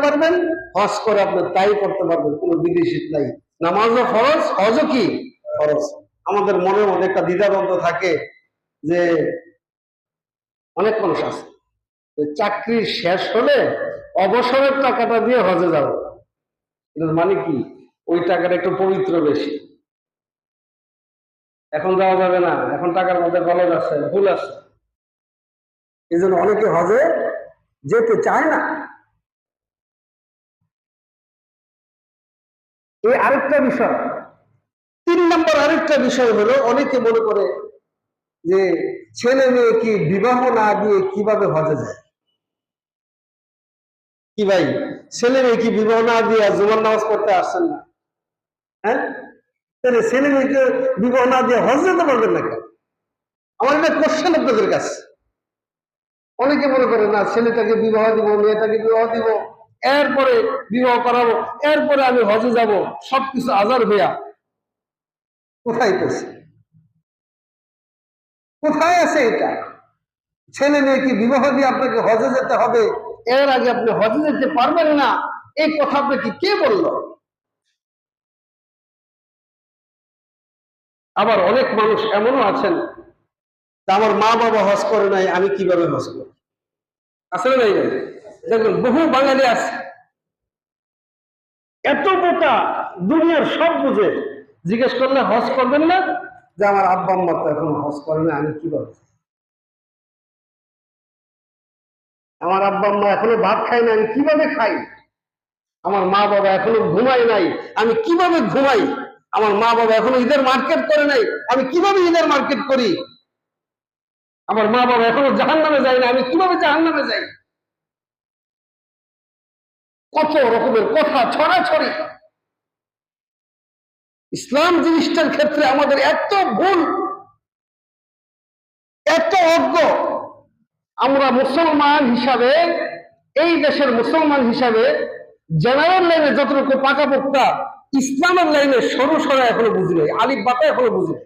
পারবেন, হজ করে আপনি তাই করতে পারবেন, কোনো বিদেশি নাই। নামাজও ফরজ, হজও কি ফরজ। আমাদের মনে মনে একটা দ্বিধাদ্বন্দ্ব থাকে যে অনেক মানুষ আছে চাকরি শেষ হলে অবসরের টাকাটা দিয়ে হজে যাব, মানে কি ওই টাকাটা একটু পবিত্র বেশি, এখন যাওয়া যাবে না, এখন টাকার মধ্যে গলদ আছে, ভুল আছে, এই জন্য অনেকে হজে যেতে চায় না। এই আরেকটা বিষয়। 3 নম্বর আরেকটা বিষয় হলো, অনেকে মনে করে যে ছেলে মেয়ে কি বিবাহ না দিয়ে কিভাবে হজে যায়। কি ভাই, ছেলে মেয়ে কি বিবাহ না দিয়ে জুমার নামাজ পড়তে আসছেন না? হ্যাঁ, তাহলে ছেলে মেয়েকে বিবাহ না দিয়ে হজ যেতে পারবেন না কেন? আমার একটা কোশ্চেন আপনাদের কাছে। অনেকে মনে করে না, ছেলেটাকে বিবাহ দিব, মেয়েটাকে বিবাহ দিব, এরপরে বিবাহ করাবো, এরপরে আমি হজে যাব, সবকিছু আজার হইয়া। কোথায় পেয়েছে, কোথায় আছে এটা? ছেলে মেয়েকে বিবাহ দিয়ে আপনাকে হজে যেতে হবে, এর আগে আপনি হজে যেতে পারবেন না, এই কথা আপনাকে কে বলল? আবার অনেক মানুষ এমনও আছেন, আমার মা বাবা হজ করে নাই, আমি কিভাবে হজ করব? আসলে নাই, দেখবেন বহু বাঙালি আছে এত বোকা, দুনিয়ার সব বুঝে, জিজ্ঞেস করলে হজ করবেন না, যে আমার আব্বা আম্মা তো এখন হজ করে না, আমি কিভাবে, আমার আব্বা আম্মা এখনো ভাত খায় না, আমি কিভাবে খাই, আমার মা বাবা এখনো ঘুমায় নাই, আমি কিভাবে ঘুমাই, আমার মা বাবা এখনো ঈদের মার্কেট করে নাই, আমি কিভাবে ঈদের মার্কেট করি, আমার মা বাবা এখনো জাহান্নামে যায় না, আমি কিভাবে জাহান্নামে যাই। কত রকমের কথা ছড়াছড়ি। ইসলাম জিনিসটার ক্ষেত্রে আমাদের এত ভুল, এত অজ্ঞ। আমরা মুসলমান হিসাবে, এই দেশের মুসলমান হিসাবে জেনারেল লাইনে যতটুকু পাকাপোক্তা, ইসলামের লাইনে সরু সরা এখনো বুঝি নাই, আলিফ বাতা এখনো বুঝি নাই।